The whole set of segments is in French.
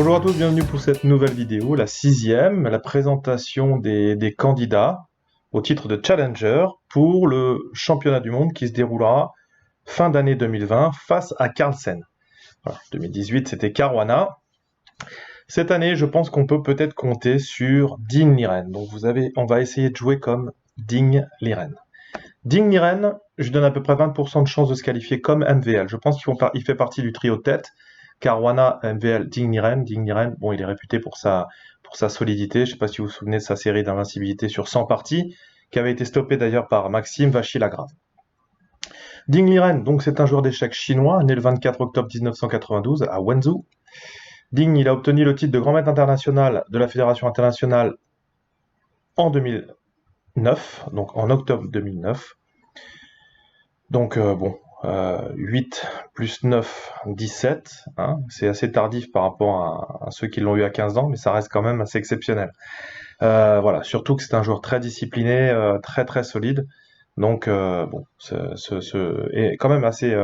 Bonjour à tous, bienvenue pour cette nouvelle vidéo, la 6e, la présentation des candidats au titre de Challenger pour le championnat du monde qui se déroulera fin d'année 2020 face à Carlsen. Voilà, 2018 c'était Caruana. Cette année, je pense qu'on peut peut-être compter sur Ding Liren. Donc on va essayer de jouer comme Ding Liren. Ding Liren, je lui donne à peu près 20% de chance de se qualifier comme MVL. Je pense qu'il fait partie du trio de tête. Caruana, MVL, Ding Liren. Ding Liren, bon, il est réputé pour sa solidité. Je ne sais pas si vous vous souvenez de sa série d'invincibilité sur 100 parties, qui avait été stoppée d'ailleurs par Maxime Vachier-Lagrave. Ding Liren, donc c'est un joueur d'échecs chinois, né le 24 octobre 1992 à Wenzhou. Ding, il a obtenu le titre de grand maître international de la Fédération internationale en 2009, donc en octobre 2009. Donc 8 plus 9, 17. Hein, c'est assez tardif par rapport à ceux qui l'ont eu à 15 ans, mais ça reste quand même assez exceptionnel. Voilà, surtout que c'est un joueur très discipliné, très très solide. Donc est quand même assez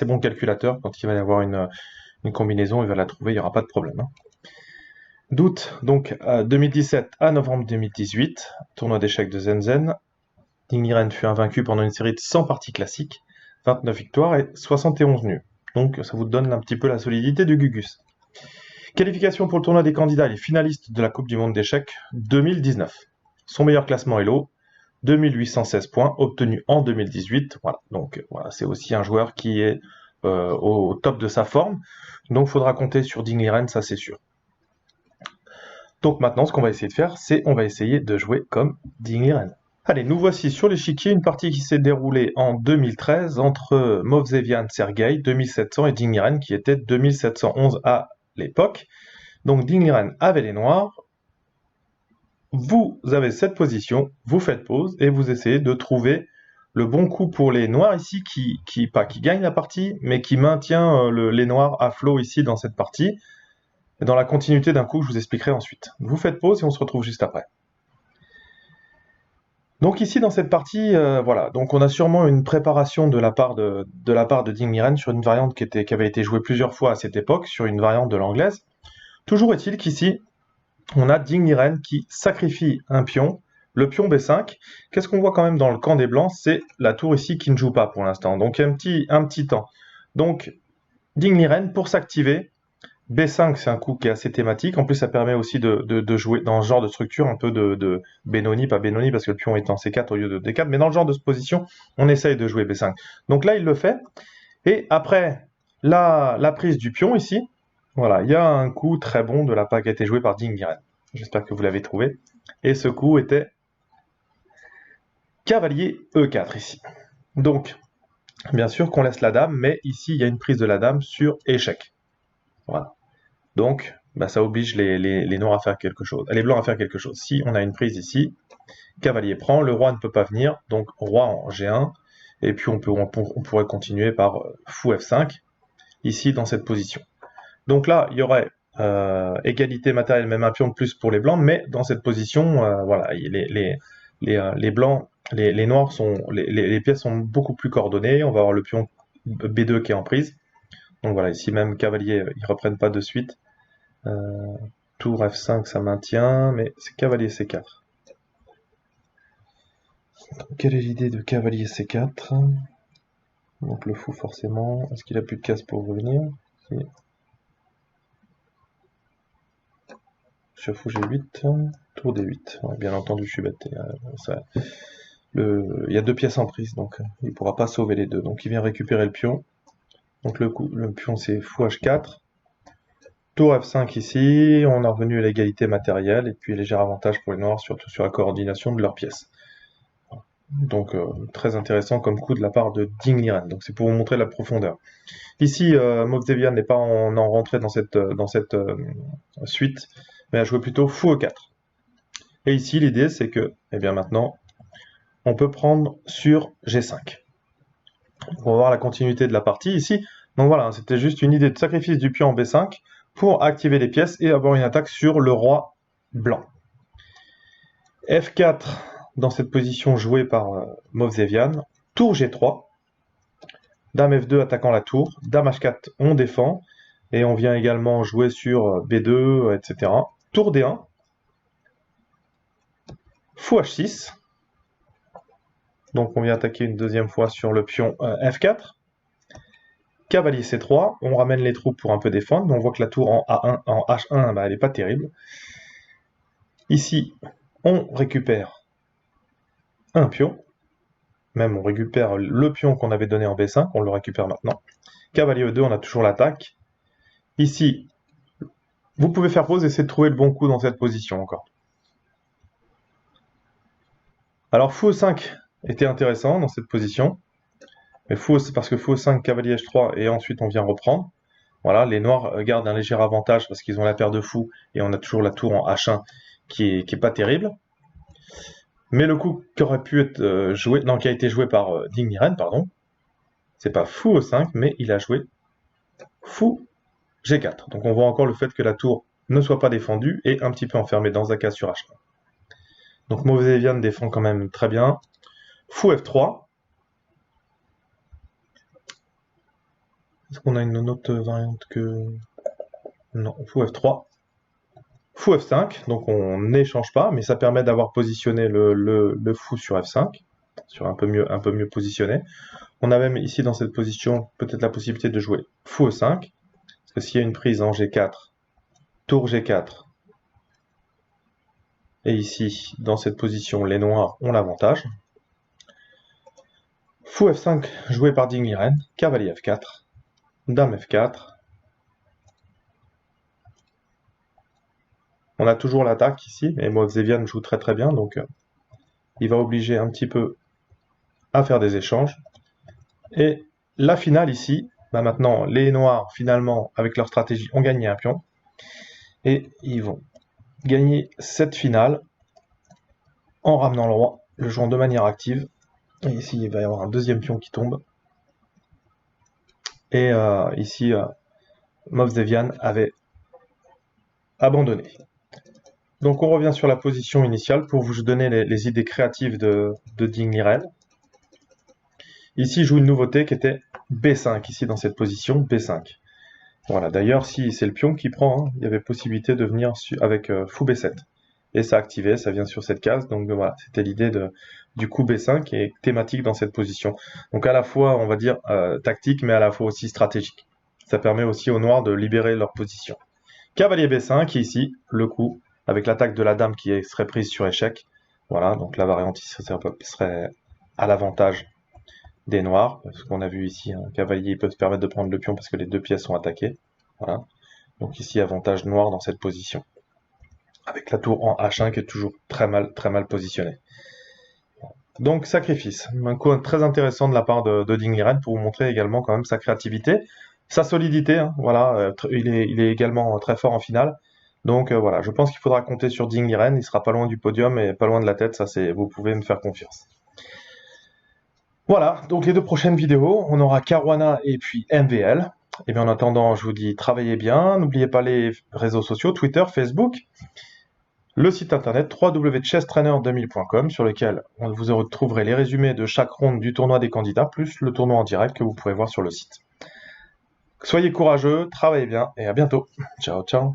bon calculateur. Quand il va y avoir une combinaison, il va la trouver, il n'y aura pas de problème. Hein. D'août, donc 2017 à novembre 2018, tournoi d'échecs de Shenzhen. Ding Liren fut invaincu pendant une série de 100 parties classiques, 29 victoires et 71 nuls. Donc ça vous donne un petit peu la solidité du Gugus. Qualification pour le tournoi des candidats, il est finaliste de la Coupe du Monde d'échecs 2019. Son meilleur classement est l'eau, 2816 points, obtenus en 2018. Voilà, donc voilà, c'est aussi un joueur qui est au top de sa forme. Donc il faudra compter sur Ding Liren, ça c'est sûr. Donc maintenant, ce qu'on va essayer de faire, c'est on va essayer de jouer comme Ding Liren. Allez, nous voici sur l'échiquier, une partie qui s'est déroulée en 2013 entre Movsevian Sergei, 2700, et Ding Liren, qui était 2711 à l'époque. Donc Ding Liren avait les noirs. Vous avez cette position, vous faites pause, et vous essayez de trouver le bon coup pour les noirs ici, pas qui gagne la partie, mais qui maintient les noirs à flot ici dans cette partie, dans la continuité d'un coup que je vous expliquerai ensuite. Vous faites pause et on se retrouve juste après. Donc ici dans cette partie, voilà, donc on a sûrement une préparation de la part de Ding Liren sur une variante qui avait été jouée plusieurs fois à cette époque, sur une variante de l'anglaise. Toujours est-il qu'ici, on a Ding Liren qui sacrifie un pion, le pion B5. Qu'est-ce qu'on voit quand même dans le camp des blancs? C'est la tour ici qui ne joue pas pour l'instant, donc un petit temps. Donc Ding Liren, pour s'activer, B5, c'est un coup qui est assez thématique. En plus, ça permet aussi de jouer dans ce genre de structure, un peu de Benoni, pas Benoni, parce que le pion est en C4 au lieu de D4, mais dans le genre de position, on essaye de jouer B5. Donc là, il le fait. Et après la prise du pion ici, voilà, il y a un coup très bon de la part qui a été joué par Ding Liren. J'espère que vous l'avez trouvé. Et ce coup était cavalier E4 ici. Donc, bien sûr qu'on laisse la dame, mais ici, il y a une prise de la dame sur échec. Voilà. Donc, ça oblige les noirs à faire quelque chose, les blancs à faire quelque chose. Si on a une prise ici, cavalier prend, le roi ne peut pas venir, donc roi en G1, et puis on pourrait continuer par fou F5, ici dans cette position. Donc là, il y aurait égalité matérielle, même un pion de plus pour les blancs, mais dans cette position, voilà, les blancs, les noirs les pièces sont beaucoup plus coordonnées. On va avoir le pion B2 qui est en prise. Donc voilà, ici même cavalier, ils reprennent pas de suite. Tour F5, ça maintient, mais c'est cavalier C4. Donc, quelle est l'idée de cavalier C4? Donc le fou forcément. Est-ce qu'il a plus de cases pour revenir? Si. Sur fou G8, tour D8. Ouais, bien entendu, je suis bête. Il y a deux pièces en prise, donc il ne pourra pas sauver les deux. Donc il vient récupérer le pion. Donc le pion c'est fou H4. Tour F5 ici, on est revenu à l'égalité matérielle, et puis léger avantage pour les noirs, surtout sur la coordination de leurs pièces. Donc très intéressant comme coup de la part de Ding Liren. Donc c'est pour vous montrer la profondeur. Ici, Movsevian n'est pas en rentrée dans cette suite, mais a joué plutôt fou E4. Et ici, l'idée c'est que, eh bien maintenant, on peut prendre sur G5. On va voir la continuité de la partie ici. Donc voilà, c'était juste une idée de sacrifice du pion en B5 pour activer les pièces et avoir une attaque sur le roi blanc. F4 dans cette position jouée par Movsevian. Tour G3. Dame F2 attaquant la tour. Dame H4, on défend. Et on vient également jouer sur B2, etc. Tour D1. Fou H6. Donc on vient attaquer une deuxième fois sur le pion F4. Cavalier C3, on ramène les troupes pour un peu défendre, mais on voit que la tour en A1, en H1, elle n'est pas terrible. Ici, on récupère un pion. Même on récupère le pion qu'on avait donné en B5, on le récupère maintenant. Cavalier E2, on a toujours l'attaque. Ici, vous pouvez faire pause et essayer de trouver le bon coup dans cette position encore. Alors fou E5 était intéressant dans cette position. Mais parce que fou E5, cavalier H3, et ensuite on vient reprendre. Voilà, les noirs gardent un léger avantage parce qu'ils ont la paire de fous et on a toujours la tour en H1 qui est pas terrible. Mais le coup qui aurait pu être joué, non, qui a été joué par Ding Liren, pardon, c'est pas fou E5, mais il a joué fou G4. Donc on voit encore le fait que la tour ne soit pas défendue et un petit peu enfermée dans un cas sur H1. Donc Mauvezian défend quand même très bien. Fou F3. Est-ce qu'on a une autre variante que... Non, fou F3. Fou F5, donc on n'échange pas, mais ça permet d'avoir positionné le fou sur F5, sur un peu mieux positionné. On a même ici dans cette position peut-être la possibilité de jouer fou E5, parce que s'il y a une prise en G4, tour G4, et ici, dans cette position, les noirs ont l'avantage. Fou F5 joué par Ding Liren, cavalier F4, dame F4. On a toujours l'attaque ici, et Mauvezian joue très très bien, donc il va obliger un petit peu à faire des échanges. Et la finale ici, bah maintenant les noirs finalement avec leur stratégie ont gagné un pion, et ils vont gagner cette finale en ramenant le roi, le jouant de manière active. Et ici il va y avoir un deuxième pion qui tombe. Et ici Mauvezian avait abandonné. Donc on revient sur la position initiale pour vous donner les idées créatives de Ding Liren. Ici il joue une nouveauté qui était B5, ici dans cette position, B5. Voilà, d'ailleurs si c'est le pion qui prend, hein, il y avait possibilité de venir avec fou B7. Et ça a activé, ça vient sur cette case, donc voilà, c'était l'idée du coup B5 qui est thématique dans cette position. Donc à la fois, on va dire, tactique, mais à la fois aussi stratégique. Ça permet aussi aux noirs de libérer leur position. Cavalier B5, ici, le coup, avec l'attaque de la dame qui serait prise sur échec. Voilà, donc la variante ici serait à l'avantage des noirs, parce qu'on a vu ici, un cavalier peut se permettre de prendre le pion parce que les deux pièces sont attaquées. Voilà. Donc ici, avantage noir dans cette position. Avec la tour en H1 qui est toujours très mal positionnée. Donc sacrifice, un coup très intéressant de la part de Ding Liren pour vous montrer également quand même sa créativité, sa solidité, hein, voilà, il est également très fort en finale. Donc voilà, je pense qu'il faudra compter sur Ding Liren, il sera pas loin du podium et pas loin de la tête, ça c'est, vous pouvez me faire confiance. Voilà, donc les deux prochaines vidéos, on aura Caruana et puis MVL. Et bien en attendant, je vous dis travaillez bien, n'oubliez pas les réseaux sociaux, Twitter, Facebook, le site internet www.chesstrainer2000.com sur lequel vous retrouverez les résumés de chaque ronde du tournoi des candidats, plus le tournoi en direct que vous pourrez voir sur le site. Soyez courageux, travaillez bien et à bientôt. Ciao, ciao.